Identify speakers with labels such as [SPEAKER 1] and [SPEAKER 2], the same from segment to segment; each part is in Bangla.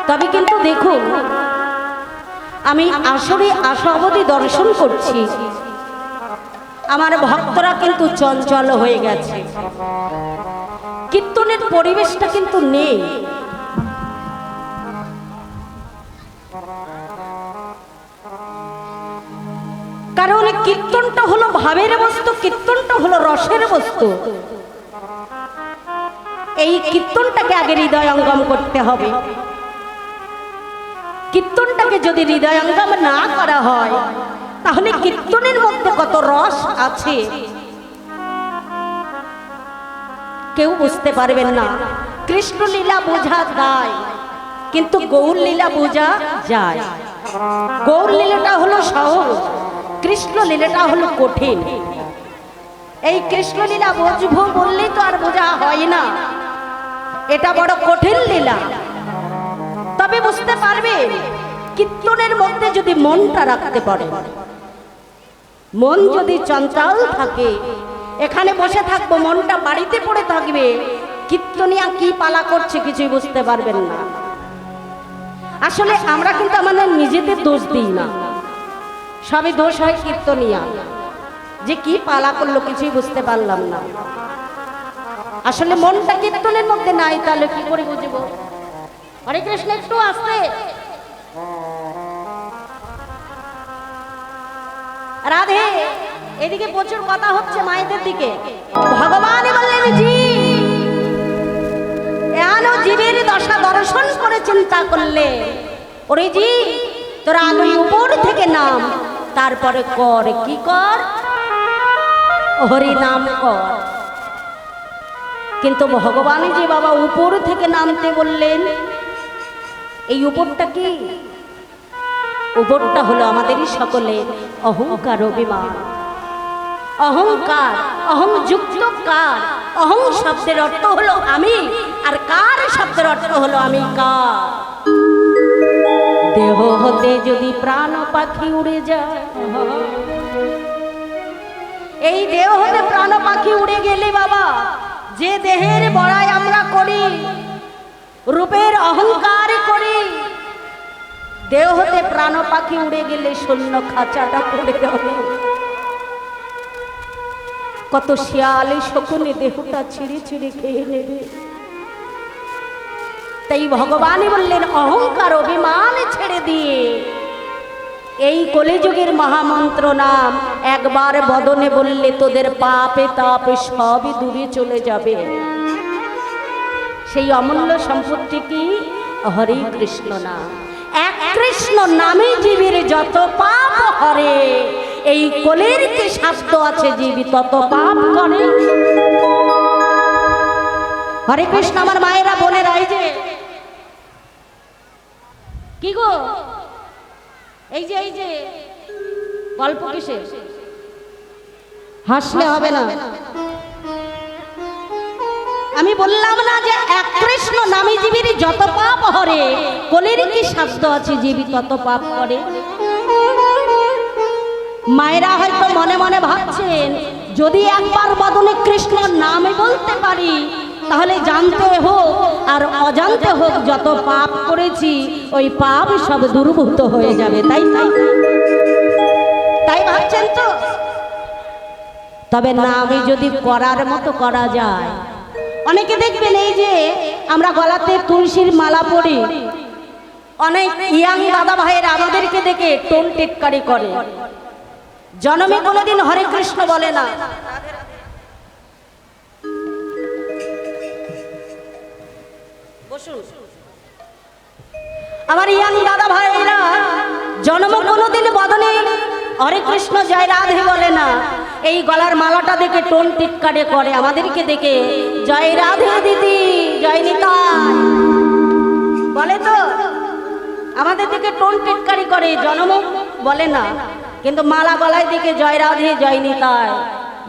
[SPEAKER 1] তবে কিন্তু দেখুন, আমি আসরে আসা অবধি দর্শন করছি, আমার ভক্তরা কিন্তু চঞ্চল হয়ে গেছে, কীর্তনের পরিবেশটা কিন্তু নেই। কারণ কীর্তনটা হলো ভাবের বস্তু, কীর্তনটা হলো রসের বস্তু। এই কীর্তনটাকে আগে হৃদয়ঙ্গম করতে হবে। কীর্তনটাকে যদি হৃদয়ঙ্গম না করা হয়, তাহলে কীর্তনের মধ্যে কত রস আছে কেউ বুঝতে পারবেন না। কৃষ্ণ লীলা বোঝা যায়, কিন্তু গৌর লীলা বোঝা যায়। গৌর লীলাটা হলো সহজ, কৃষ্ণ লীলাটা হলো কঠিন। এই কৃষ্ণ লীলা বুঝবো বললেই তো আর বোঝা হয় না, এটা বড় কঠিন লীলা। তবে বুঝতে পারবে কীর্তনের মধ্যে যদি মনটা রাখতে পারে। মন যদি চঞ্চল থাকে, এখানে বসে থাকবো, মনটা বাড়িতে পড়ে থাকবে, কীর্তনিয়া কি পালা করছে কিছুই বুঝতে পারবেন না। আসলে আমরা কিন্তু আমাদের নিজেদের দোষ দিই না, সবই দোষ হয় কীর্তনিয়া, যে কি পালা করলো কিছুই বুঝতে পারলাম না। আসলে মনটা কীর্তনের মধ্যে নাই, তাহলে কি করে বুঝবো? হরে কৃষ্ণ, একটু আসতে রাধে, এদিকে প্রচুর কথা হচ্ছে মায়েদের দিকে। ভগবান বললেন, জীবের দশা দর্শন করে চিন্তা করলে, ওরে জি তোরা আলোয় উপর থেকে নাম, তারপরে কর কি কর, হরি নাম কর। কিন্তু ভগবান যে বাবা উপর থেকে নামতে বললেন, এই উপরটা কি? উপরটা হলো আমাদেরই সকলের অহংকার, অভিমান। অহংকার, অহং যুক্ত কার। অহং শব্দের অর্থ হলো আমি, আর কার শব্দের অর্থ হলো আমি কার। দেহ হতে যদি প্রাণ পাখি উড়ে যায়, এই দেহ হতে প্রাণ পাখি উড়ে গেলে বাবা, যে দেহের বড়াই আমরা করি, রূপের অহংকার করি, দেহ হতে প্রাণ পাখি উড়ে গেলে শূন্য খাঁচাটা পড়ে যাবে। কত শিয়ালে শকুনে দেহটা ছিঁড়ে ছিঁড়ে খেয়ে নেবে। তাই ভগবান বললেন, অহংকার অভিমান ছেড়ে দিয়ে এই কলিযুগের মহামন্ত্র নাম একবার বদনে বললে তোদের পাপে তাপে সবই দূরে চলে যাবে। সেই অমূল্য সম্পত্তি কি? হরে কৃষ্ণ নাম। এক কৃষ্ণ নামে জীবের যত পাপ হরে, এই কলির কি শাস্ত্র আছে, জীবী তত পাপ করে। হরে কৃষ্ণ। আমার মায়েরা বোনেরা, এই যে কি গো, এই যে গল্প কিসের? হাসলে হবে না। আমি বললাম না যে এক কৃষ্ণ নামে জীবের যত পাপ হরে, কলির কি শাস্ত্র আছে, জীবী তত পাপ করে। মায়েরা হয়তো মনে মনে ভাবছেন, যদি একবার বদনে কৃষ্ণ নামে বলতে পারি, তাহলে জানতে হোক আর অজান্তে হোক যত পাপ করেছি, ওই পাপ সব দূরীভূত হয়ে যাবে। তাই তাই তাই ভাবছেন তো? তবে নামে যদি করার মতো করা যায়, অনেকে দেখবেন এই যে আমরা গলাতে তুলসীর মালা পরি, অনেক ইয়াং দাদা ভাইয়েরা আমাদেরকে দেখে টোন টিটকারি করে, জন্মে কোনোদিন হরে কৃষ্ণ বলে না। আমার ইয়াং দাদা ভাইরা জন্ম কোনোদিন বদনে হরে কৃষ্ণ জয় রাধে বলে না। এই গলার মালাটা দেখে টোন টিটকারি করে, আমাদেরকে দেখে জয় রাধে দিদি, জয় নিতাই বলে তো, আমাদের দিকে টোন টিটকারি করে, জন্ম বলে না। কিন্তু মালা গলায় দিকে জয় রাধে জয় নিতাই।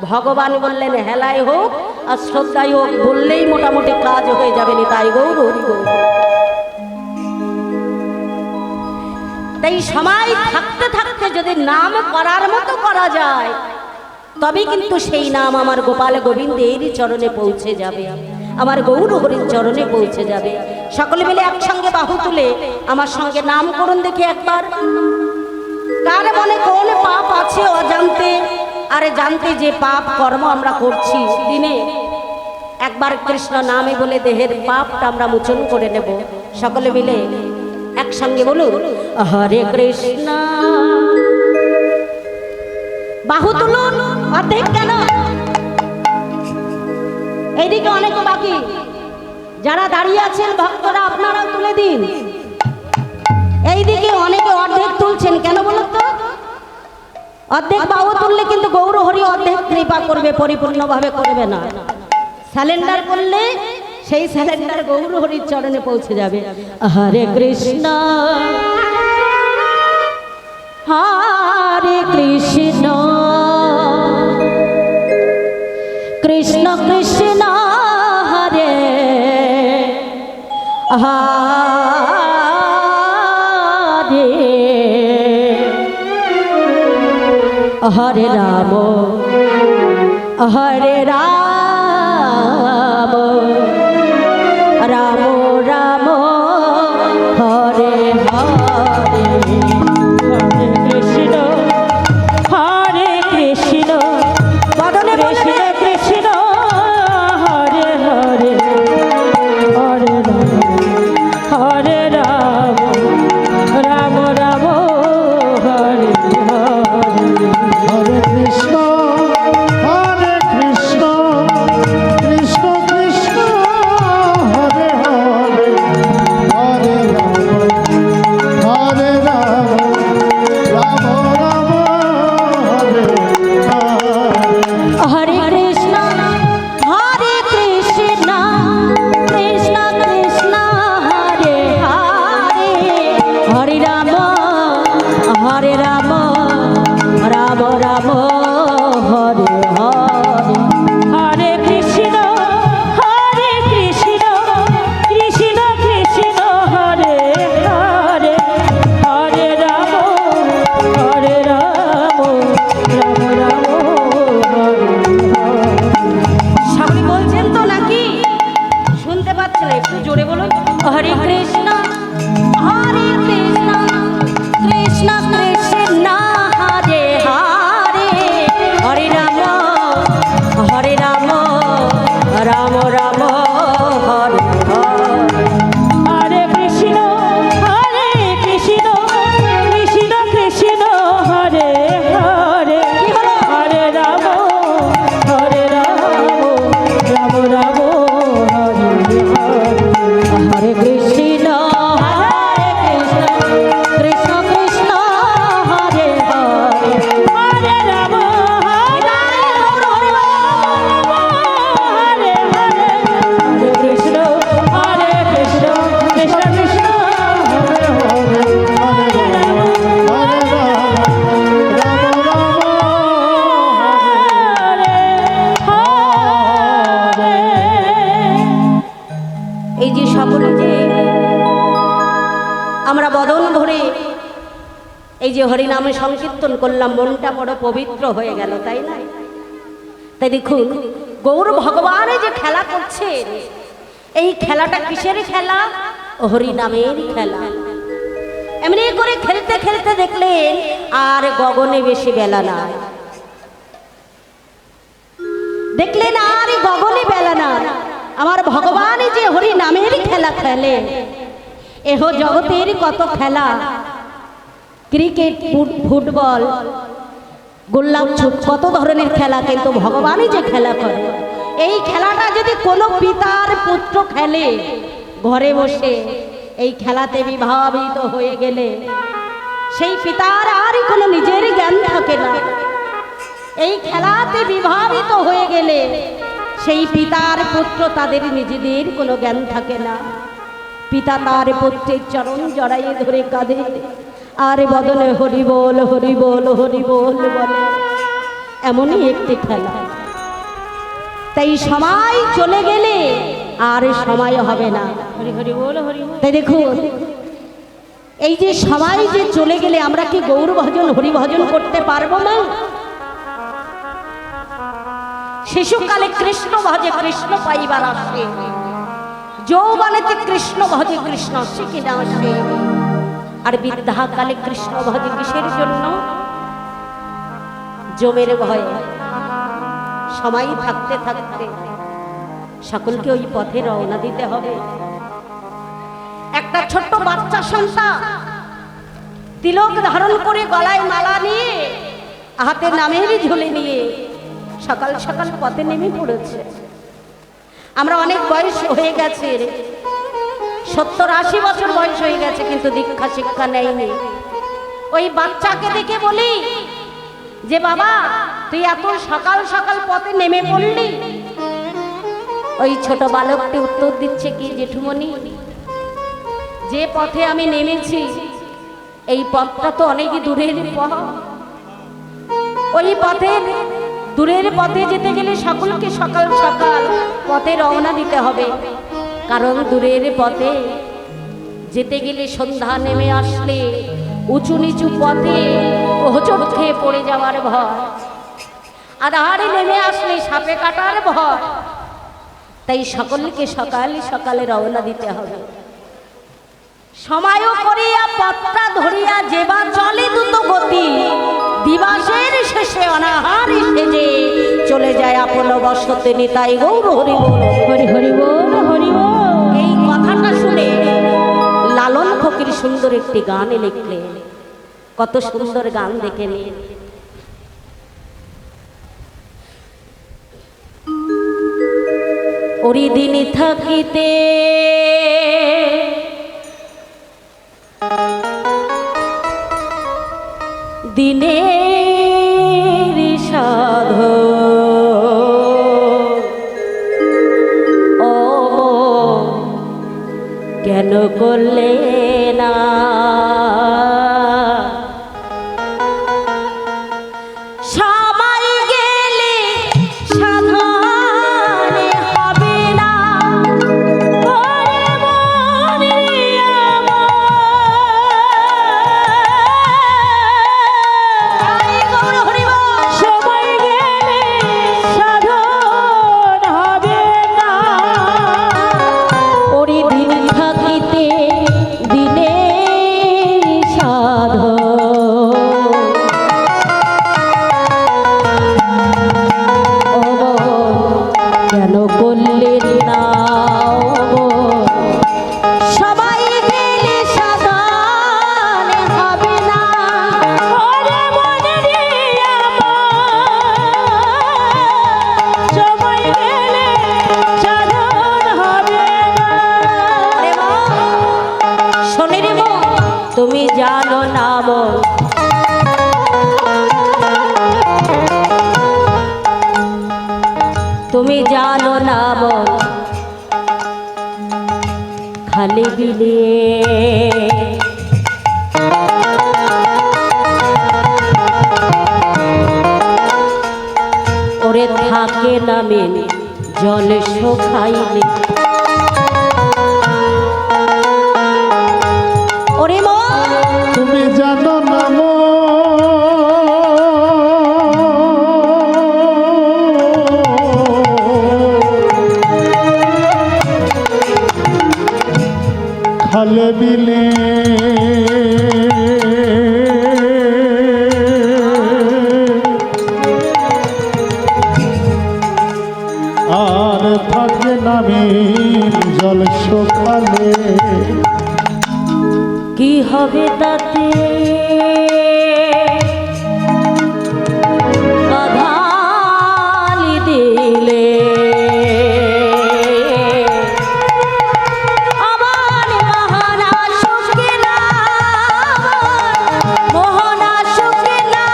[SPEAKER 1] ভগবান বললেন, হেলাই হোক আর শ্রদ্ধাই হোক, বললেই মোটামুটি কাজ হয়ে যাবে। নিতাই গৌর হরি গৌর। তাই সময় থাকতে থাকতে যদি নাম করার মতো করা যায়, তবে কিন্তু সেই নাম আমার গোপাল গোবিন্দের চরণে পৌঁছে যাবে। আমার গৌর হরির চরণে পৌঁছে যাবে। সকলে মিলে একসঙ্গে বাহু তুলে আমার সঙ্গে নাম করুন দেখি একবার। কার মনে কোন পাপ আছে অজান্তে, আরে জানতে যে পাপ কর্ম আমরা করছি দিনে, একবার কৃষ্ণ নামে বলে দেহের পাপটা আমরা মোচন করে নেব। সকলে মিলে একসঙ্গে বলুন হরে কৃষ্ণ। বাহু তুলুন, অর্ধেক কেন, এইদিকে অনেকে বাকি, যারা দাঁড়িয়ে আছেন ভক্তরা আপনারাও তুলে দিন। এইদিকে অনেকে অর্ধেক তুলছেন কেন বলুন তো? অর্ধেক বাহু তুললে কিন্তু গৌর হরি অর্ধেক কৃপা করবে, পরিপূর্ণভাবে করবে না। স্যালেন্ডার করলে সেই স্যালেন্ডার গৌর হরির চরণে পৌঁছে যাবে। হরে কৃষ্ণ হরে কৃষ্ণ কৃষ্ণ কৃষ্ণ হরে হরে হরে রাম হরে রাম রাম রাম হরে হরে।
[SPEAKER 2] হরে কৃষ্ণ হরে কৃষ্ণ
[SPEAKER 1] বদনে
[SPEAKER 2] কৃষ্ণ কৃষ্ণ হরে হরে হরে রাম রাম রাম হরে হরে।
[SPEAKER 3] হরে কৃষ্ণ কৃষ্ণ কৃষ্ণ হরে হরে হরে রাম রাম রাম হরে হরে।
[SPEAKER 1] হরে কৃষ্ণ হরে কৃষ্ণ কৃষ্ণ কৃষ্ণ হরে হরে হরে রাম হরে রাম রাম রাম হরে হরে।
[SPEAKER 2] হরে কৃষ্ণ কৃষ্ণ কৃষ্ণ হরে হরে হরে রাম রাম রাম হরে হরে।
[SPEAKER 1] সবাই বলছেন তো নাকি? শুনতে পাচ্ছেন? একটু জোরে বলুন। হরে কৃষ্ণ কৃষ্ণ কৃষ্ণ হরে হরে হরে রাম রাম রাম হরে হরে।
[SPEAKER 2] হরে কৃষ্ণ কৃষ্ণ কৃষ্ণ হরে হরে হরে রাম রাম রাম হরে হরে।
[SPEAKER 1] হরে কৃষ্ণ কৃষ্ণ কৃষ্ণ হরে হরে
[SPEAKER 2] হরে রাম হরে হরে হরে কৃষ্ণ কৃষ্ণ কৃষ্ণ কৃষ্ণ
[SPEAKER 3] হরে হরে হরে রাম রাম
[SPEAKER 2] হরে হরে।
[SPEAKER 1] এই যে সকলে যে আমরা বদন ভরে এই যে হরিনামে সংকীর্তন করলাম, মনটা বড় পবিত্র হয়ে গেল, তাই না? তাই দেখুন গৌর ভগবানে যে খেলা করছে, এই খেলাটা কিসের খেলা? হরিনামের খেলা। এমনি করে খেলতে খেলতে দেখলেন আর গগনে বেশি বেলা নাই, দেখলেন আর গগনে বেলা না। আমার ভগবান যে হরি নামের খেলা খেলে, এহ জগতের কত খেলা, ক্রিকেট ফুটবল গোল্লাপ ছুট কত ধরনের খেলা, কিন্তু ভগবানই যে খেলা করে, এই খেলাটা যদি কোনো পিতার পুত্র খেলে ঘরে বসে, এই খেলাতে বিভাবিত হয়ে গেলে সেই পিতার আর কোনো নিজের জ্ঞান থাকে না। এই খেলাতে বিভাবিত হয়ে গেলে সেই পিতার পুত্র তাদের নিজেদের কোনো জ্ঞান থাকে না। পিতা তার পুত্রের চরণ জড়াইয়ে ধরে কাঁদে আর বদনে হরি বল হরি বল হরি বল বলে। এমনই একটি খেলা। তাই সময় চলে গেলে আর সময় হবে না।
[SPEAKER 2] হরি হরি বল হরি বল।
[SPEAKER 1] তাই দেখুন এই যে সময় যে চলে গেলে আমরা কি গৌর ভজন হরি ভজন করতে পারবো না? শিশুকালে কৃষ্ণ ভজে কৃষ্ণ পাইবার আসে, যৌবনেতে কৃষ্ণ ভজে কৃষ্ণ আসে কিনা আসে, আর বৃদ্ধাকালে কৃষ্ণ ভজে কিসের জন্য? জমের ভয়ে। সময় থাকতে থাকতে সকলকে ওই পথে রওনা দিতে হবে। একটা ছোট্ট বাচ্চা সন্তান তিলক ধারণ করে গলায় মালা নিয়ে হাতে নামের ঝুলে নিয়ে সকাল সকাল পথে নেমে পড়েছে। আমরা অনেক বয়স হয়ে গেছে, 70-80 বছর বয়স হয়ে গেছে, কিন্তু দীক্ষা শিক্ষা নেয়নি। ওই বাচ্চাকে দেখে বলি যে বাবা তুই এত সকাল সকাল পথে নেমে পড়লি? ওই ছোট বালকটি উত্তর দিচ্ছে কি, জেঠুমনি যে পথে আমি নেমেছি এই পথটা তো অনেক দূরের পথ। ওই পথের দূরের পথে যেতে গেলে সকলকে সকাল সকাল পথে রওনা দিতে হবে, কারণ দূরের পথে যেতে গেলে সন্ধ্যা নেমে আসলে উঁচু নিচু পথে হোঁচট খেয়ে পড়ে যাওয়ার ভয়, আধারে নেমে আসলে সাপে কাটার ভয়। তাই সকলকে সকাল সকালে রওনা দিতে হবে। সময়ও করিয়া পথটা ধরিয়া যেবা চলে দ্রুত গতি, দিবাসের শেষে অনাহারি সেজে চলে যায় আপন বসতে নিতাই গৌর হরি বল।
[SPEAKER 2] হরি হরি বল, হরি বল।
[SPEAKER 1] এই কথাটা শুনে লালন ফকির সুন্দর একটি গান লিখলেন। কত সুন্দর গান দেখে নিন। ওরি দিন থাকিতে দিনের সাধ ও কেন করলে না? সময় গেলে সাধন হবে না। ওরে মন রে আমার, জয় গৌর হরি বল।
[SPEAKER 2] সময় গেলে সাধন হবে না।
[SPEAKER 1] ওরে দিন থাকিতে দিনের সাধন কেন করলে না? সবাই গেলে সাধন হবে না।
[SPEAKER 2] ওরে মন রে আমার, সময় গেলে সাধন হবে না।
[SPEAKER 1] ওরে মন, শোনে রে মন, তুমি জানো না মন, তুমি জানো না মন, খালি বিলিয়ে ওরে থাকে নামে জল শুকাইলে। ওরে মন,
[SPEAKER 3] তুমি জানো না খালে বিলে আর থাকে নামে জল সকালে
[SPEAKER 1] কি হবে তাতে? বাধালি দিলে আমার মহানা সুখে না, মোহনা সুখে না।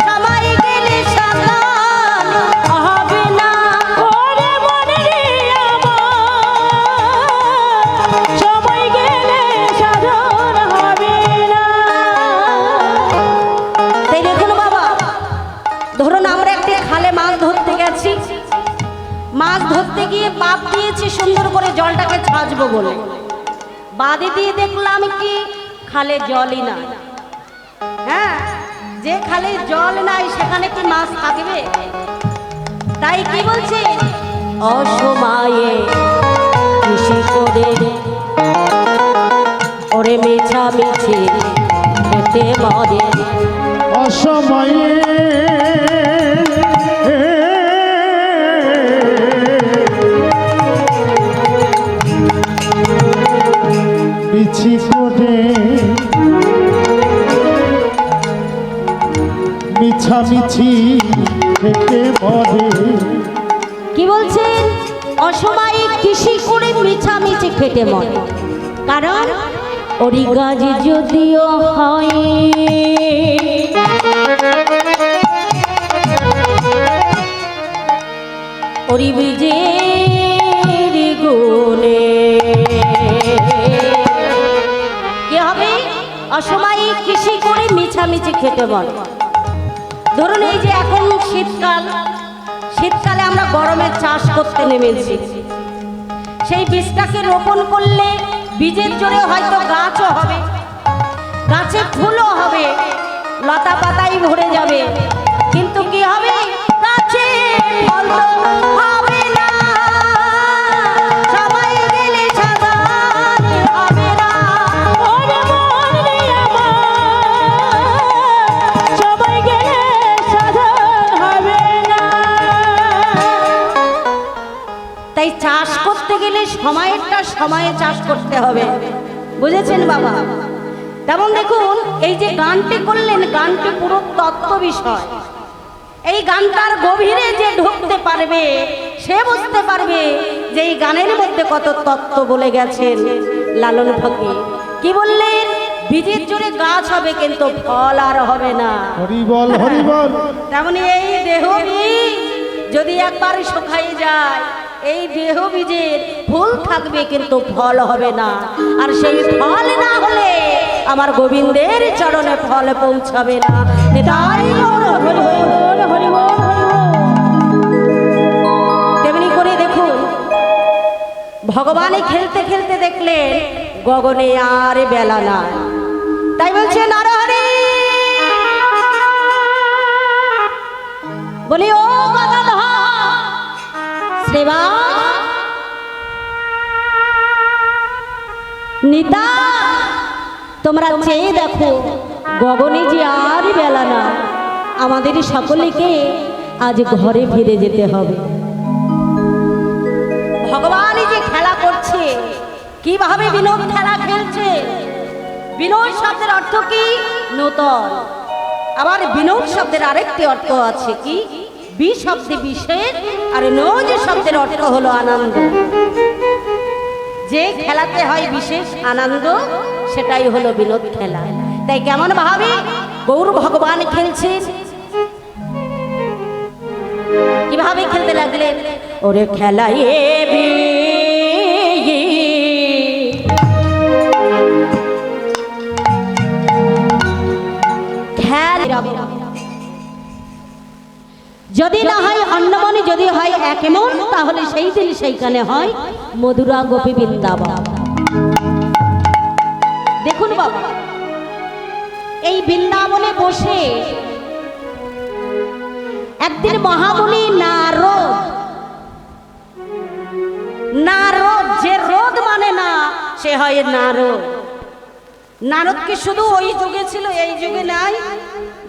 [SPEAKER 1] সময় গেলে সাধন হবে না।
[SPEAKER 2] ওরে মন রে আমার, সময় গেলে সাধন হবে না।
[SPEAKER 1] তাই দেখুন বাবা, ধরুন আমরা একটি খালে মাছ ধরতে গেছি, মাছ ধরতে গিয়ে বাদ দিয়েছি সুন্দর করে জলটাকে ছাঁচবো বলে, বাদে দিয়ে দেখলাম কি খালে জলই নাই। হ্যাঁ, যে খালে জল নাই সেখানে কি মাছ থাকবে? তাই কি বলছে, অসময়ে কৃষি করে ওরে মিছামিছি খেতে মরে।
[SPEAKER 3] অসময়ে বিছি করে মিছামিছি খেতে মরে।
[SPEAKER 1] কি বলছেন, অসময়ে কৃষি করে মিছামিছি খেতে মরে। কারণ ওরি গাছ যদিও হয় ওরি বীজের গুণে কি হবে, অসময়ে কৃষি করে মিছামিছি খেতে বলে। ধরুন এই যে এখন শীতকাল, শীতকালে আমরা গরমের চাষ করতে নেমেছি। সেই বীজটাকে রোপণ করলে বীজের জোরে হয়তো গাছও হবে, গাছে ফুলও হবে, লতা পাতাই ভরে যাবে, কিন্তু কি হবে, গাছে ফল তো হবে না, সময় গেলে সাধারণ হবে না।
[SPEAKER 2] ওরে মন রে আমার, সময় গেলে সাধন হবে না।
[SPEAKER 1] তাই চাষ করতে গেলে সময়েরটা সময়ে চাষ করতে হবে, বুঝেছেন বাবা? তেমন দেখুন এই যে গানটি করলেন, গানটি পুরো তত্ত্ব বিষয়। এই গানটার গভীরে যে ঢুকতে পারবে সে বুঝতে পারবে যে এই গানের মধ্যে কত তত্ত্ব বলে গেছেন লালন ফকির। কি বললেন, বীজের জোরে গাছ হবে কিন্তু ফল আর হবে না।
[SPEAKER 3] হরিবল হরিবল।
[SPEAKER 1] তেমনি এই দেহ বীজ যদি একবার শুকাই যায়, এই দেহ বীজের ফুল থাকবে কিন্তু ফল হবে না। আর সেই ফল না হলে আমার গোবিন্দের চরণে ফল পৌঁছাবে না। তাই
[SPEAKER 2] হরি বল, হরি বল, হরি বল।
[SPEAKER 1] তেমনি করে দেখুন, ভগবানে খেলতে খেলতে দেখলেন গগনে আর বেলা নাই, তাই বলছে নারহরি বলি, ও গদাধর শ্রেবা নিতা, তোমরা চেয়ে দেখো গগনে যে আর বেলা না, আমাদের সকলকে আজ ঘরে ফিরে যেতে হবে। ভগবানই যে খেলা করছে, কিভাবে বিনোদ খেলা খেলছে। বিনোদ শব্দের অর্থ কি, নূতন। আবার বিনোদ শব্দের আরেকটি অর্থ আছে কি, বি শব্দে বিশেষ, আর নোজ শব্দের অর্থ হলো আনন্দ। যে খেলাতে হয় বিশেষ আনন্দ, সেটাই হলো বিনোদ খেলা। তাই কেমন ভাবে গৌর ভগবান খেলছেন, কিভাবে খেলতে লাগলেন, ওরে খেলায় যদি না হয় অন্নমনি, যদি হয় এক মন, তাহলে সেই দিন সেইখানে হয় মধুরা গোপী বৃন্দাবন। দেখুন বাবা, এই বৃন্দাবনে বসে একদিন মহামুনি নারদ, নারদ যে রোদ মানে না সে হয় নারদ। নারদ কি শুধু ওই যুগে ছিল, এই যুগে নাই,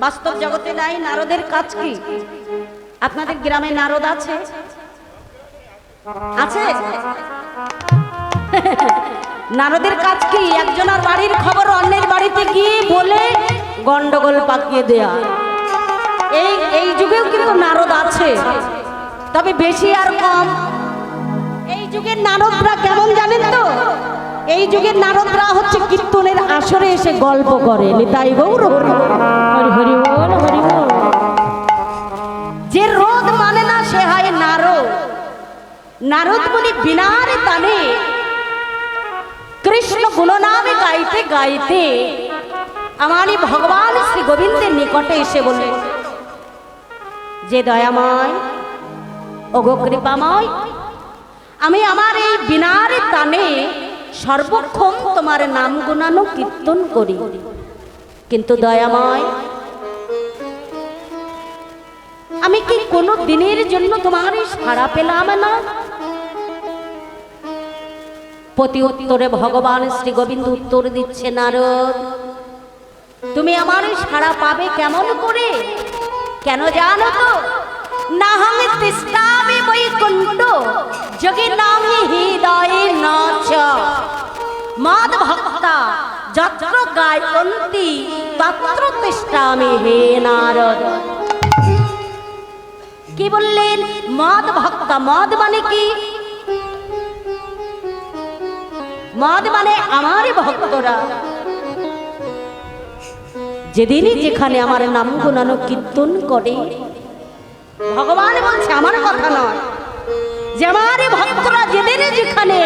[SPEAKER 1] বাস্তব জগতে নাই। নারদের কাজ কি? আপনাদের গ্রামে নারদ আছে? আছে? নারদের কাজ কি? একজনের বাড়ির খবর অন্যের বাড়িতে গিয়ে বলে গন্ডগোল পাকিয়ে দেয়া। এই যুগেও কিন্তু নারদ আছে, তবে বেশি আর কম। এই যুগের নারদরা কেমন জানেন তো? এই যুগের নারদরা হচ্ছে কীর্তনের আসরে এসে গল্প করে। নিতাই গৌর হরি হরি বল, হরি বল। যে রোদ মানে না সে হয় নারদ। নারদ বলি বিনার তানে কৃষ্ণ গুণনামে গাইতে গাইতে আমারই ভগবান শ্রী গোবিন্দের নিকটে এসে বললেন যে দয়াময়, ওগো কৃপাময়, আমি আমার এই বিনার তানে সর্বক্ষণ তোমার নাম গুণানো কীর্তন করি, কিন্তু দয়াময় আমি কি কোনো দিনের জন্য তোমার সাড়া পেলাম না? প্রতি উত্তরে ভগবান শ্রী গোবিন্দ উত্তর দিচ্ছে, নারদ তুমি আমার সাড়া পাবে কেমন করে? কেন জানো তো? নাহং তিষ্ঠামি বৈকুণ্ঠ যোগে নামি হৃদয়ে নাচ মাদ ভক্তা যত্র গায়ন্তি তত্র তিষ্ঠামি হে নারদ। কি বললেন? মদ ভক্তা। মদ মানে কি? মদ মানে আমার ভক্তরা যেদিনই যেখানে আমার নাম গুণানো কীর্তন করে, ভগবান বলছে, আমার কথা নয়, যে আমার ভক্তরা যেদিনই যেখানে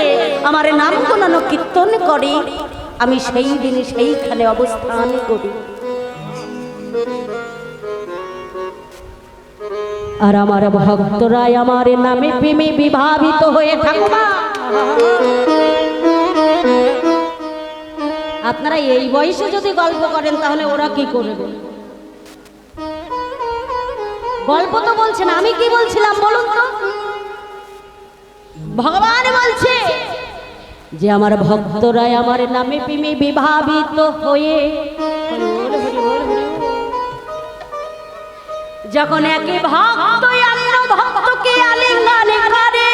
[SPEAKER 1] আমার নাম গুণানো কীর্তন করে, আমি সেই দিনে সেইখানে অবস্থান করি। আর আমার ভক্তরা আমার নামে প্রেমে বিভাবিত হয়ে থাকবা। আপনারা এই বয়সে যদি গল্প করেন তাহলে ওরা কি করবে? গল্প তো বলছেন, আমি কি বলছিলাম বলুন তো? ভগবান বলছে যে আমার ভক্তরা আমার নামে প্রেমে বিভাবিত হয়ে যখন একে ভক্ত অন্য ভক্তকে আলিঙ্গন করে,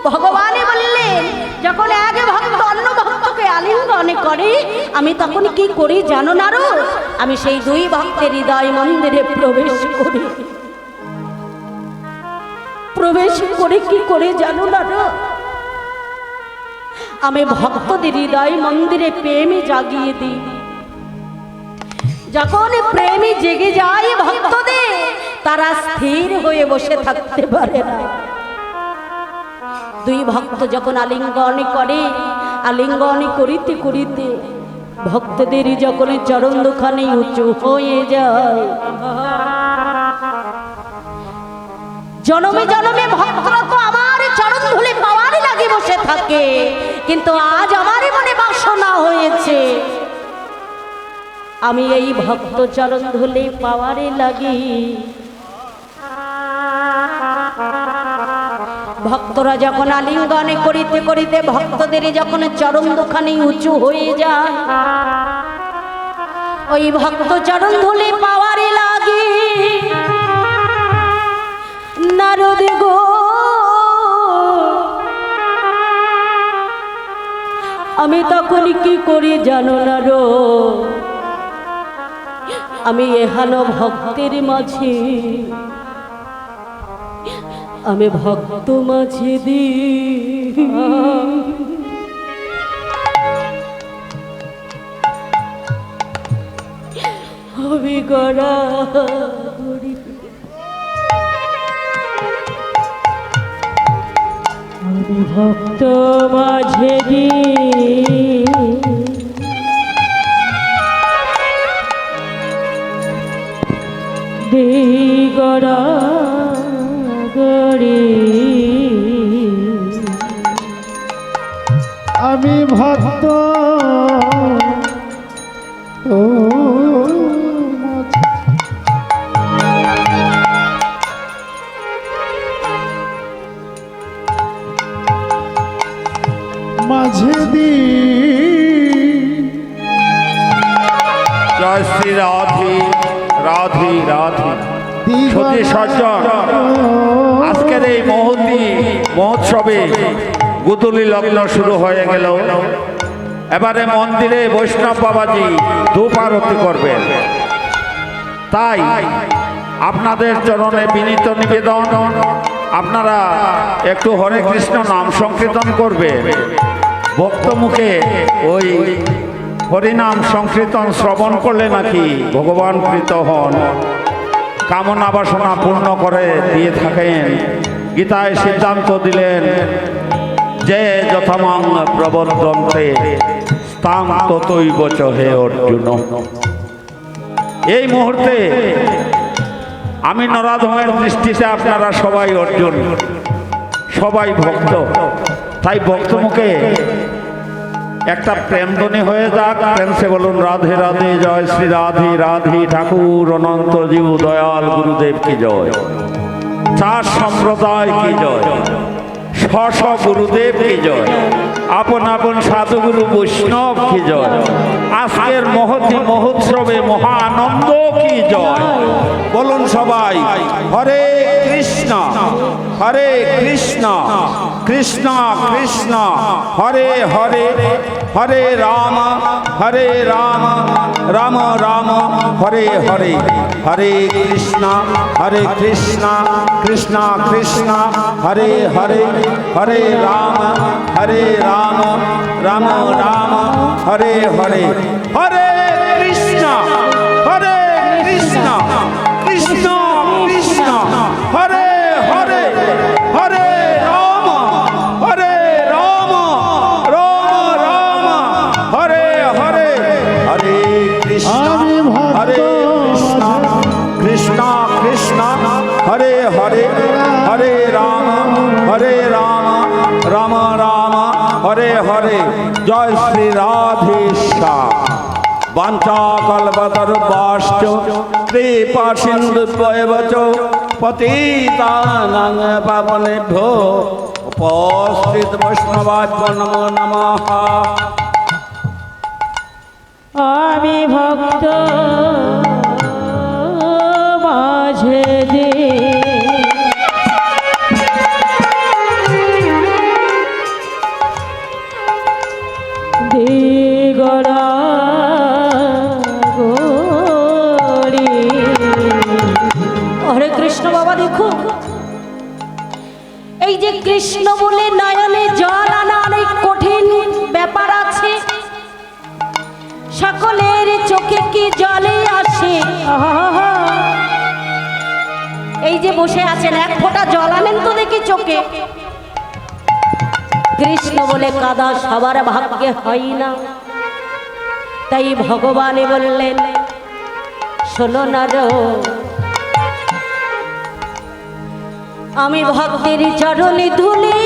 [SPEAKER 1] ভগবান বললেন যখন এক ভক্ত অন্য ভক্তকে আলিঙ্গন করে, আমি তখন কি করি জানো নারদ? আমি সেই দুই ভক্তের হৃদয় মন্দিরে প্রবেশ করি। প্রবেশ করে কি করে জানো নারদ? আমি ভক্তদের হৃদয় মন্দিরে প্রেম জাগিয়ে দিই। যখন প্রেমী জেগে যায় ভক্তদের, তারা স্থির হয়ে বসে থাকতে পারে না। দুই ভক্ত যখন আলিঙ্গন করে, আলিঙ্গন করিতে করিতে ভক্তদের যখন চরণ দুখানি উঁচু হয়ে যায়, জনমে জনমে ভক্তরা তো আমার চরণ ধুলি পাওয়ার লাগে বসে থাকে, কিন্তু আজ আমার মনে বাসনা হয়েছে আমি এই ভক্ত চরণ ধুলি পাওয়ারে লাগি। ভক্তরা যখন আলিঙ্গনে করিতে করিতে ভক্তদের যখন চরণ দুখানি উঁচু হয়ে যায়, ওই ভক্ত চরণ ধুলি পাওয়ারে লাগি। নারদ গো, আমি তখন কি করি জানো নারদ? আমি এহানো ভক্তের মাঝে, আমি ভক্ত মাঝে দি আমি গড়া গড়ি, আমি ভক্ত মাঝে দি গড়া গড়ি।
[SPEAKER 3] আমি ভক্ত ও মাঝে দি।
[SPEAKER 4] জয় শ্রী রাধে রাধে রাধে। সতী সজ্জন, আজকের এই মহতী মহোৎসবে গুদুলি লগ্ন শুরু হয়ে গেল। এবারে মন্দিরে বৈষ্ণব বাবাজি ধূপ আরতি করবেন। তাই আপনাদের চরণে বিনীত নিবেদন, আপনারা একটু হরে কৃষ্ণ নাম সংকীর্তন করবেন। ভক্ত মুখে ওই হরিনাম সংকীর্তন শ্রবণ করলে নাকি ভগবান প্রীত হন, কামনা বাসনা পূর্ণ করে দিয়ে থাকেন। গীতায় সিদ্ধান্ত দিলেন যে যথামাং প্রবর্তন্তে স্থান ততৈব চ হে অর্জুন। এই মুহূর্তে আমি নরাধমের দৃষ্টিতে আপনারা সবাই অর্জুন, সবাই ভক্ত। তাই ভক্তমুখে একটা প্রেমধ্বনি হয়ে যাক। প্রেমসে বলুন রাধে রাধে, জয় শ্রী রাধে রাধে, ঠাকুর অনন্ত জীব দয়াল গুরুদেব কি জয়, চার সম্প্রদায় কি জয়, স্ব গুরুদেব কি জয়, আপন আপন সাধুগুরু বৈষ্ণব কি জয়, আজকের মহতি মহোৎসবে মহা আনন্দ কি জয়। বলুন সবাই হরে কৃষ্ণ হরে কৃষ্ণ কৃষ্ণ কৃষ্ণ হরে হরে, হরে রাম রাম রাম হরে হরে, হরে কৃষ্ণ কৃষ্ণ কৃষ্ণ হরে হরে, হরে রাম রাম রাম হরে হরে, হরে কৃষ্ণ কৃষ্ণ কৃষ্ণ কৃষ্ণ হরে হরে, হরে রাম রাম রাম হরে হরে, হরে কৃষ্ণ কৃষ্ণ কৃষ্ণ কৃষ্ণ হরে হরে, হরে রাম রাম রাম হরে হরে। জয় শ্রী রাধেশ্যাম। বাঞ্ছাকল্পতরুভ্যশ্চ কৃপা সিন্ধুভ্যেব পতিতানাং পাবনেভ্যো উপস্থিত বৈষ্ণবাভ্যো নমো নমঃ।
[SPEAKER 2] আমি ভক্ত মাঝে দিগড়া গড়ি।
[SPEAKER 1] হরে কৃষ্ণ বাবা, দেখুন এই যে কৃষ্ণ বলে নয়নে জল আনা অনেক কঠিন ব্যাপার আছে। সকলের চোখে কি জলে আসে?
[SPEAKER 2] আহা,
[SPEAKER 1] এই যে বসে আছেন, এক ফোঁটা জল আনেন তো দেখি চোখে। কৃষ্ণ বলে কাদা সবার ভাগ্যে হয় না। তাই ভগবান বললেন, শোনো নার, আমি ভক্তের চরণে ধুলি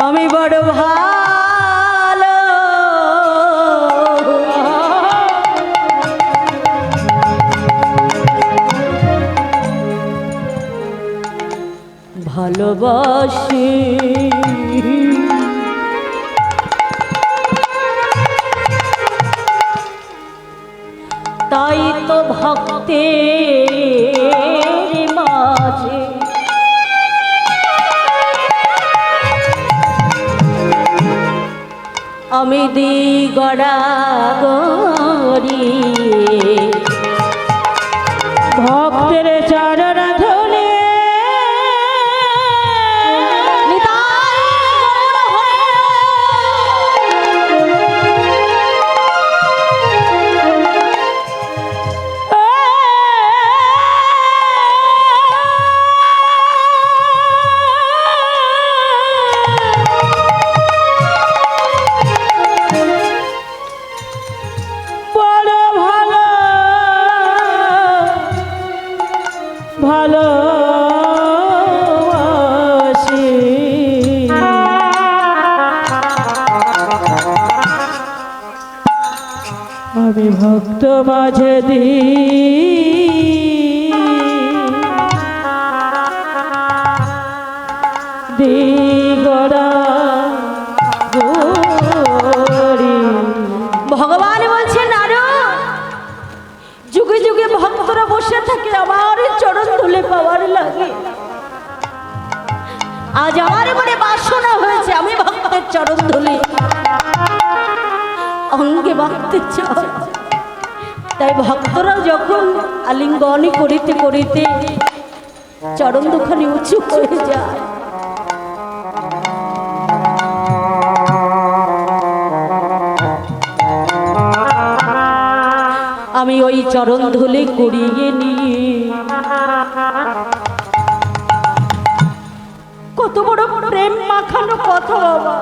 [SPEAKER 1] আমি বড় ভালো ভালোবাসি। তাই তো ভক্তের মাঝে আমি দিগড়া গড়ি।
[SPEAKER 2] ভক্তের চরণ ধুলে ভালোবাসি। আমি ভক্ত মাঝে দিগড়া গড়ি।
[SPEAKER 1] ভগবান বলছেন, আরো যুগে যুগে ভক্তরা বসে থাকে আমার চরণ ধুলে পাওয়ার লাগে। আজ আমার মনে বাসনা হয়েছে আমি ভক্তের চরণ ধুলে অঙ্গে বাঁধতে চাই। তাই ভক্তরা যখন আলিঙ্গনি করিতে করিতে চরণ দুখানি উঁচু হয়ে যায়, আমি ওই চরণ ধুলে কুড়িয়ে নিয়ে কত বড় প্রেম মাখানো কথা বাবা।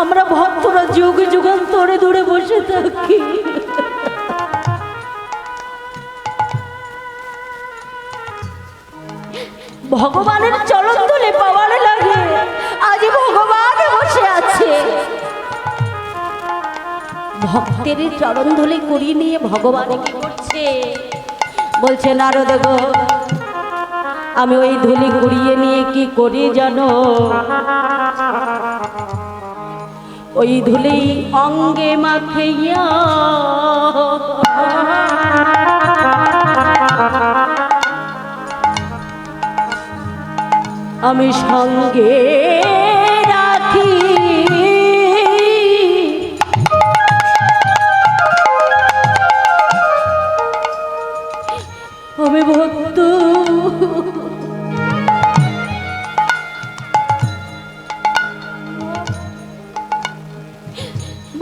[SPEAKER 1] আমরা ভক্তরা যুগ যুগান্তরে ধরে বসে থাকি, ভগবানের চরণ ধুলে পাওয়ার লাগে। আজ ভগবান বসে আছে, ভক্তের চরণ ধুলে কুড়িয়ে নিয়ে ভগবান কি করছে? বলছে নারদ গো, আমি ওই ধুলি কুড়িয়ে নিয়ে কি করি জানো? ওই ধুলি অঙ্গে মাখিয়া আমি সঙ্গে রাখি। আমি ভক্ত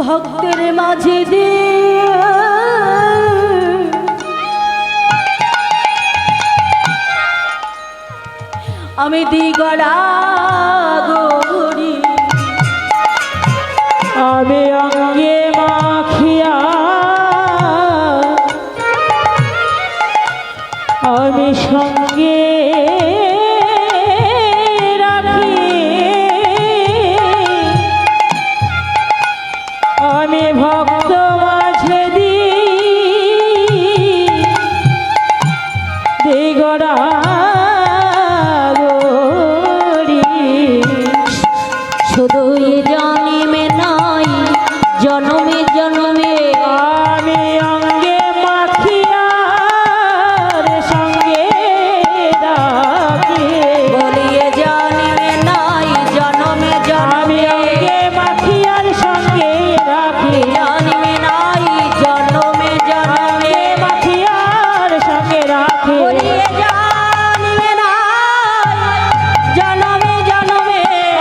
[SPEAKER 1] ভক্তের মাঝে দিয়ে আমি দিগড়া গড়ি,
[SPEAKER 2] আমি অঙ্গে মাখিয়া আমি সঙ্গে রাখি। আমি ভক্ত মাঝে দিগড়া
[SPEAKER 1] শুধু জন্মে নাই জনমে জনমে
[SPEAKER 2] আমি অঙ্গে মাখিয়া সঙ্গে রাখি।
[SPEAKER 1] বলিয়ে জন্মে নাই জনমে
[SPEAKER 2] আমি
[SPEAKER 1] জনমে
[SPEAKER 2] অঙ্গে মাখিয়ার সঙ্গে রাখি।
[SPEAKER 1] জন্মে নাই জনমে জনমে
[SPEAKER 2] মাখিয়ার সঙ্গে রাখি।
[SPEAKER 1] বলিয়ে জন্মে নাই জনমে জনমে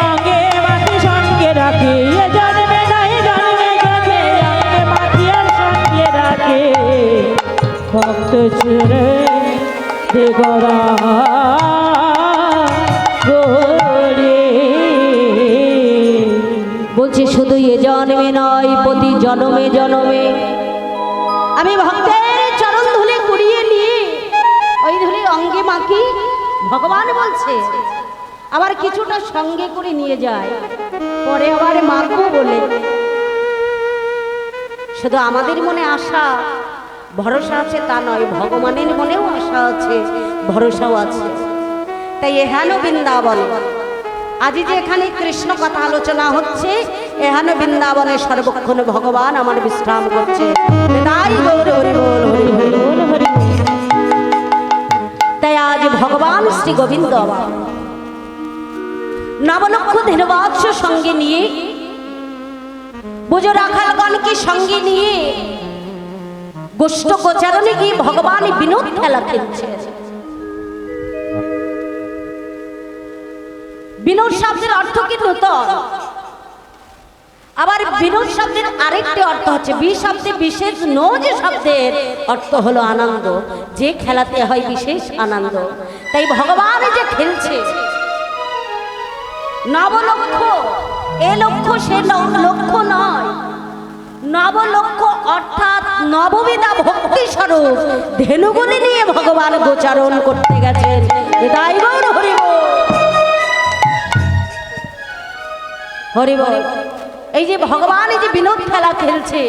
[SPEAKER 2] অঙ্গে মাখি সঙ্গে রাখি। এ জন্মে নাই জন্মে জন্মে অঙ্গে মাখিয়ার সঙ্গে রাখি। ভক্ত ছেড়ে দেগরা গড়ে।
[SPEAKER 1] বলছে শুধু এ জন্মে নয় প্রতি জনমে জনমে আমি ভক্তের চরণ ধুলে কুড়িয়ে নিয়ে ওই ধুলে অঙ্গে মাখি। ভগবান বলছে আবার কিছুটা সঙ্গে করে নিয়ে যায়, পরে আবার মাখবো বলে। শুধু আমাদের মনে আশা ভরসা আছে তা নয়, ভগবানের মনেও আশা আছে, ভরসাও আছে। তাই এহেন বৃন্দাবনে আজ যে এখানে কৃষ্ণ কথা আলোচনা হচ্ছে, এহেন বৃন্দাবনে সর্বক্ষণ ভগবান আমার বিশ্রাম করছে। তাই গৌর হরি বল হরি হরি বল হরি। তাই আজ ভগবান শ্রী গোবিন্দ নবলক্ষ ধীরবৎস সঙ্গে নিয়ে, বুঝো রাখালগণকে সঙ্গে নিয়ে গোষ্ঠ গোচারণে গিয়ে ভগবান বিনোদ খেলা খেলছে। বিনোদ শব্দের অর্থ কি নূতন, আবার বিনোদ শব্দের আরেকটি অর্থ হচ্ছে বি শব্দে বিশেষ, নোজ শব্দের অর্থ হলো আনন্দ, যে খেলাতে হয় বিশেষ আনন্দ। তাই ভগবান যে খেলছে নবলক্ষ, এ লক্ষ্য সে লক্ষ্য নয়, নবলক্ষ অর্থাৎ নববিধা ভক্তি স্বরূপ ধেনুগুলি নিয়ে ভগবান গোচারণ করতে গেছেন। তাই গৌর হরি বল হরি বল। এই যে ভগবান এই যে বিনোদ খেলা খেলছে,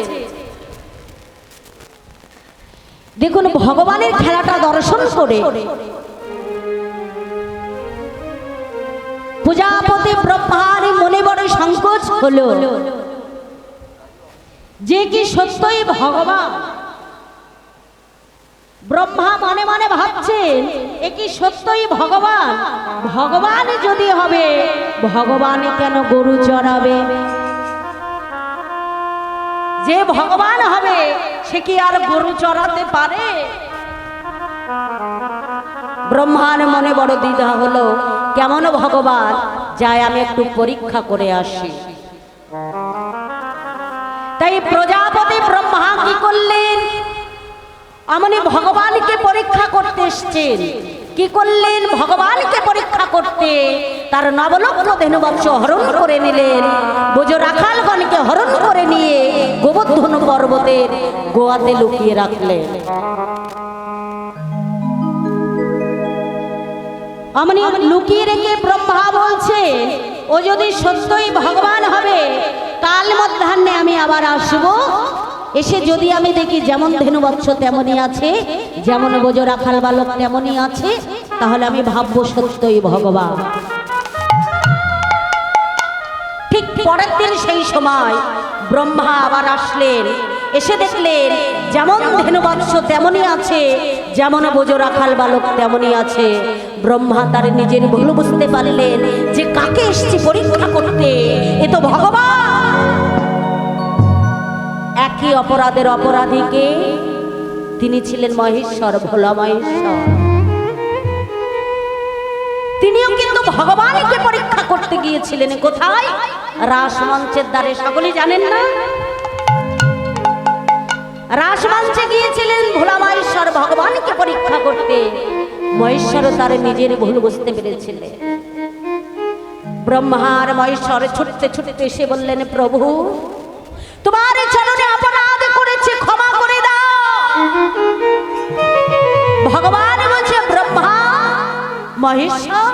[SPEAKER 1] দেখুন ভগবানের খেলাটা দর্শন করে প্রজাপতি ব্রহ্মার মনে বড় সংকোচ হলো যে কি সত্যই ভগবান। ব্রহ্মা মনে মনে ভাবছেন এ কি সত্যই ভগবান, ভগবান যদি হবে ভগবান কেন গরু চড়াবে? যে ভগবান হবে সে কি আর গরু চড়াতে পারে? ব্রহ্মার মনে বড় দ্বিধা হলো, কেমন ভগবান, যাই আমি একটু পরীক্ষা করে আসি। তাই প্রজাপতি ব্রহ্মা কি করলেন, আমনি ভগবানকে পরীক্ষা করতে এসছেন। কি করলেন, ভগবানকে পরীক্ষা করতে তার নবলগ্ন ধেনুবৎস হরণ করে নিলেন। বোঝ রাখালগণকে হরণ করে নিয়ে গোবর্ধন পর্বতের গোয়াতে লুকিয়ে রাখলেন। আমনি লুকিয়ে রেখে ব্রহ্মা বলছে, ও যদি সত্যই ভগবান হবে কাল মধ্যাহ্নে আমি আবার আসব, এসে যদি আমি দেখি যেমন ধেনুবৎস তেমনই আছে, যেমন বোঝ রাখাল বালক তেমনই আছে, তাহলে আমি ভাববো সত্যই ভগবান। ঠিক পরের দিন সেই সময় ব্রহ্মা আবার আসলেন, এসে দেখলেন যেমন ধেনুবৎস তেমনই আছে, যেমন বোঝ রাখাল বালক তেমনই আছে। ব্রহ্মা তার নিজের ভুল বুঝতে পারলেন যে কাকে এসেছি পরীক্ষা করতে, এ তো ভগবান। একই অপরাধের অপরাধীকে তিনি ছিলেন মহেশ্বর, ভোলা মহেশ্বর। তিনিও কিন্তু ভগবানকে পরীক্ষা করতে গিয়েছিলেন কোথায়, রাসমঞ্চের দ্বারে। সকলেই জানেন না, রাসমঞ্চে গিয়েছিলেন ভোলা মহেশ্বর ভগবানকে পরীক্ষা করতে। মহেশ্বর তার নিজের ভুল বুঝতে পেরেছিলেন। ব্রহ্মার মহেশ্বর ছুটতে ছুটতে এসে বললেন, প্রভু তোমার চরণে অপরাধ করেছে, ক্ষমা করে দাও। ভগবান বলছে, ব্রহ্মা মহেশ্বর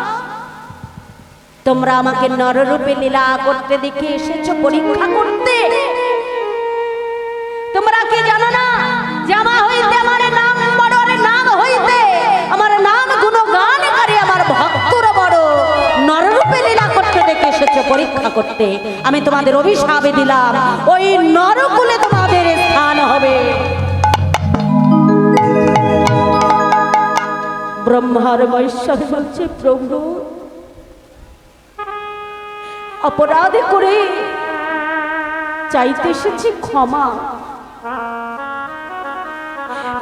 [SPEAKER 1] তোমরা আমাকে নররূপে লীলা করতে দেখে এসেছো পরীক্ষা করতে। তোমরা কি জানো না যে আমার হইতে আমার নাম বড়, নাম হইতে আমার নাম গুণগান করে আমার ভক্তর বড়। নররূপে লীলা করতে দেখে এসেছো পরীক্ষা করতে, আমি তোমাদের অভিশাপ দিলাম, ওই নরকুলে তোমাদের স্থান হবে। ব্রহ্মার মহেশ্বর বলছে, প্রভু অপরাধ করে চাইতে এসেছি ক্ষমা,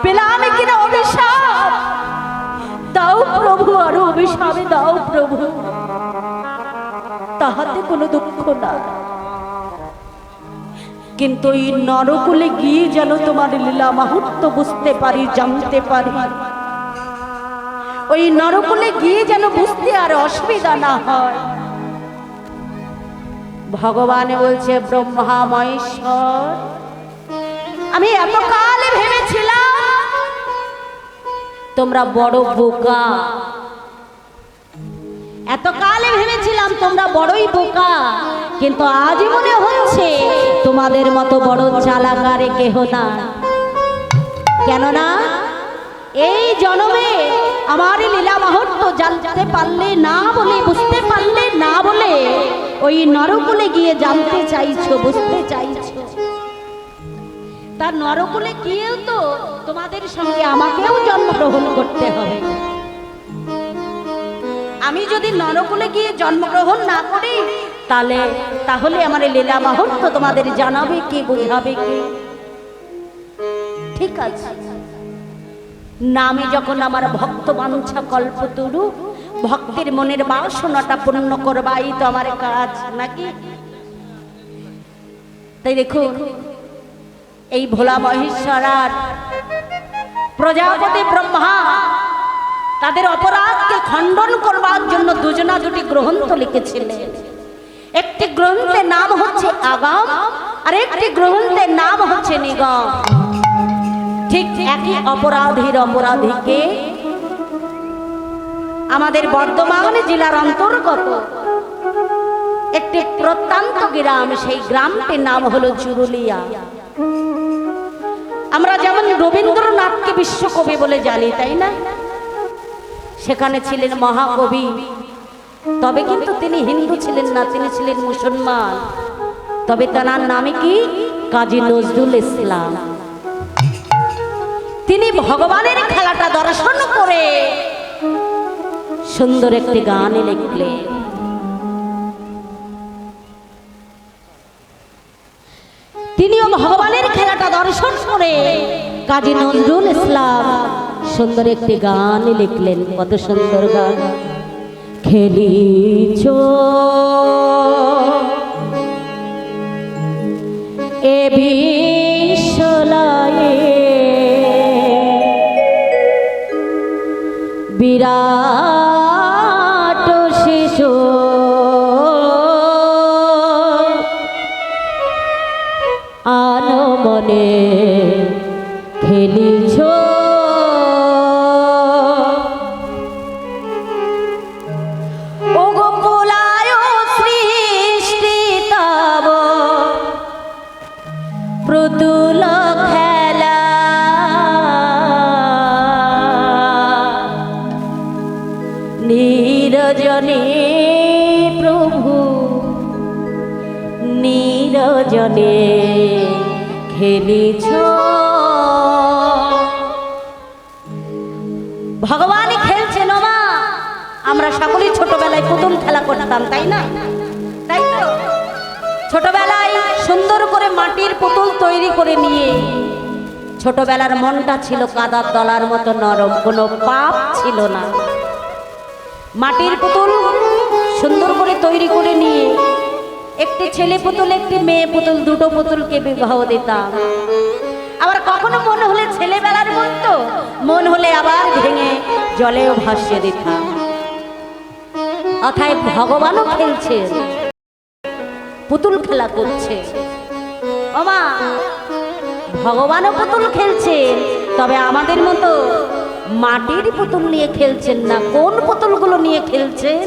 [SPEAKER 1] পেলাম কিনা অভিশাপ, দাও প্রভু, আরো অভিশাপে দাও প্রভু। তাহাতে কোনো দুঃখ না, কিন্তু এই নরকুলে গিয়ে যেন তোমার লীলা মাহাত্ম্য বুঝতে পারি, জানতে পারি। ওই নরকুলে গিয়ে যেন বুঝতে আর অসুবিধা না হয়। ভগবান বলছে, ব্রহ্মা মহেশ্বর আমি এতকালে ভেবেছিলাম তোমরা বড় বোকা, এতকালে ভেবেছিলাম তোমরা বড়ই বোকা, কিন্তু আজ মনে হচ্ছে তোমাদের মতো বড় চালাক আর কেহ না। কেননা এই জন্মে আমার লীলা মাহাত্ম্য জানতে পারলে না বলে, বুঝতে পারলে না বলে ওই নরকুলে গিয়ে জানতে চাইছো, বুঝতে চাইছো। তার নরকুলে গিয়েও তো তোমাদের সঙ্গে আমাকেও জন্মগ্রহণ করতে হবে। আমি যদি নরকুলে গিয়ে জন্মগ্রহণ না করি তাহলে আমার লীলা মাহাত্ম্য তোমাদের জানাবে কে, বোঝাবে কে? ঠিক আছে না, আমি যখন আমার ভক্ত বাঞ্ছা কল্পতরু, ভক্তের মনের বাসনাটা পূর্ণ করবাই তো আমার কাজ নাকি? তাই দেখুন এই ভোলা মহেশ্বর আর প্রজাপতি ব্রহ্মা তাদের অপরাধকে খণ্ডন করবার জন্য দুজনা দুটি গ্রন্থ লিখেছিলেন। একটি গ্রন্থের নাম হচ্ছে আগাম, আর একটি গ্রন্থের নাম হচ্ছে নিগম। ঠিক একই অপরাধীর অপরাধীকে আমাদের বর্ধমান জেলার অন্তর্গত একটি প্রত্যন্ত গ্রাম, সেই গ্রামটির নাম হলো চুরুলিয়া। আমরা যেমন রবীন্দ্রনাথকে বিশ্বকবি বলে জানি, তাই না? সেখানে ছিলেন মহাকবি, তবে কিন্তু তিনি হিন্দু ছিলেন না, তিনি ছিলেন মুসলমান। তবে তার নামে কি? কাজী নজরুল ইসলাম। তিনি ভগবানের খেলাটা দর্শন করে সুন্দর একটি গান লিখলেন। তিনিও ভগবানের খেলাটা দর্শন করে কাজী নজরুল ইসলাম সুন্দর একটি গান লিখলেন। কত সুন্দর গান! খেলিছ এ বিশ্বলয়ে বিরাট শিশু আনো মনে খেলিছ ও গোকুলায় সৃষ্টি তব প্রতুল খেলা নিরজনে প্রভু নিরজনে খেলিছ ভগবান খেলছেন মা আমরা সকলেই ছোটবেলায় পুতুল খেলা করতাম তাই না তাই তো ছোটবেলায় সুন্দর করে মাটির পুতুল তৈরি করে নিয়ে ছোটবেলার মনটা ছিল কাদার দলার মতো নরম কোনো পাপ ছিল না মাটির পুতুল সুন্দর করে তৈরি করে নিয়ে একটি ছেলে পুতুল একটি মেয়ে পুতুল দুটো পুতুলকে বিবাহ দিতাম আবার কখনো মন হলে ছেলেবেলার মন তো মন হলে আবার ভেঙে জলেও ভাসিয়ে দিতাম অথায় ভগবানও খেলছে পুতুল খেলা করছে ওমা ভগবানও পুতুল খেলছেন তবে আমাদের মতো মাটির পুতুল নিয়ে খেলছেন না কোন পুতুলগুলো নিয়ে খেলছেন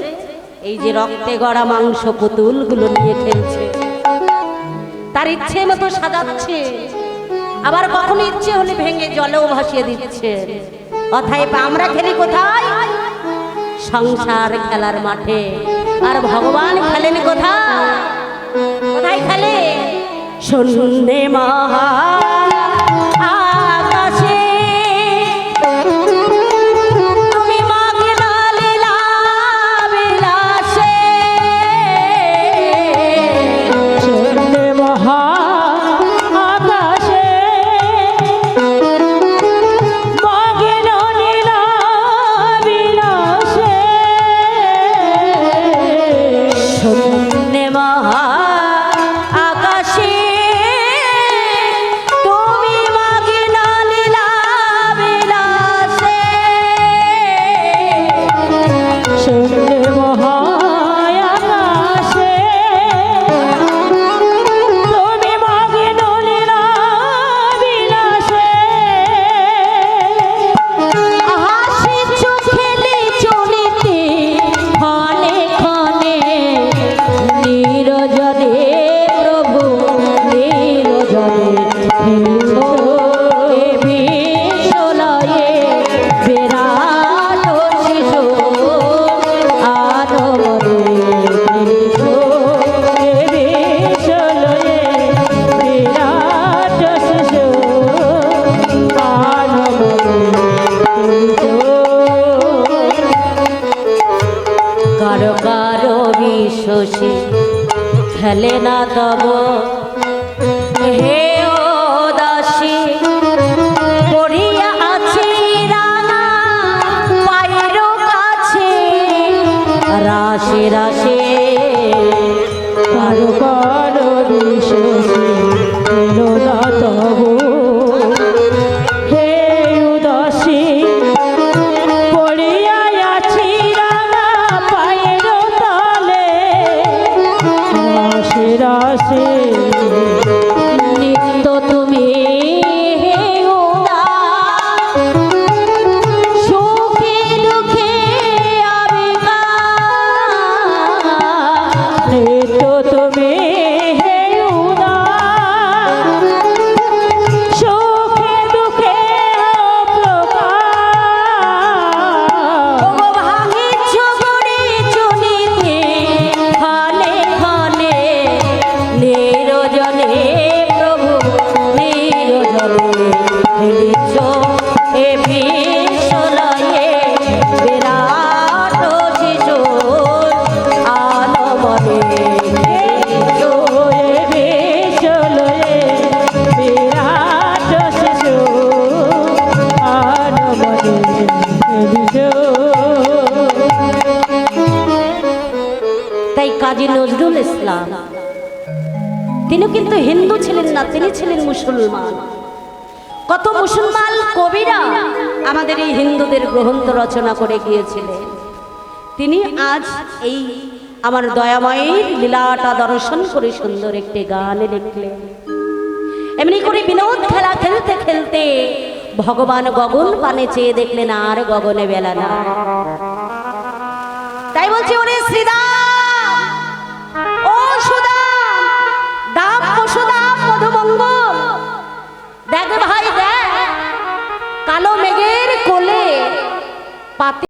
[SPEAKER 1] এই যে রক্তে গড়া মাংস পুতুলগুলো নিয়ে খেলছে তার ইচ্ছে মতো সাজাচ্ছে আবার কখনো ইচ্ছে হলে ভেঙে জলেও ভাসিয়ে দিচ্ছে অথায় আমরা খেলি কোথায় সংসার খেলার মাঠে আর ভগবান খেলেন কোথায় কোথায় খেলে শূন্যে মহা আকাশে তুমি মগ্ন লীলা বিলাসে
[SPEAKER 2] শূন্যে মহা আকাশে মগ্ন লীলা বিলাসে
[SPEAKER 1] শূন্যে মহা আকাশে তুমি মগ্ন লীলা বিলাসে
[SPEAKER 2] শূন্যে মহা আকাশে তুমি মগ্ন লীলা বিলাসে
[SPEAKER 1] হাসিছ খেলিছ নিতে ক্ষণে ক্ষণে নিরজনে প্রভু নিরজনে খেলিছ এ বিশ্বলয়ে বিরাট শিশু আনমনে খেলিছ
[SPEAKER 2] এ বিশ্বলয়ে বিরাট শিশু
[SPEAKER 1] কারো কারো বিশ্বসী খেলে না তব হে ও দাসী পড়িয়া আছি রাঙা পায়ের কাছে রাশে রাশে
[SPEAKER 2] কারো কারো বিশেষে এলো না তবু হে উদাসী পড়িয়া আছি রাঙা পায়ের তলে রাশে রাশে
[SPEAKER 1] কিন্তু হিন্দু ছিলেন না, তিনি ছিলেন মুসলমান। কত মুসলমান কবিরা আমাদের এই হিন্দুদের গ্রন্থ রচনা করে গিয়েছিলেন। তিনি আজ এই আমার দয়াময়ের লীলাটা দর্শন করে সুন্দর একটি গান লিখলেন। এমনি করে বিনোদ খেলা খেলতে খেলতে ভগবান গগন পানে চেয়ে দেখলেন আর গগনে বেলা না। তাই বলছি, ওরে শ্রীদাস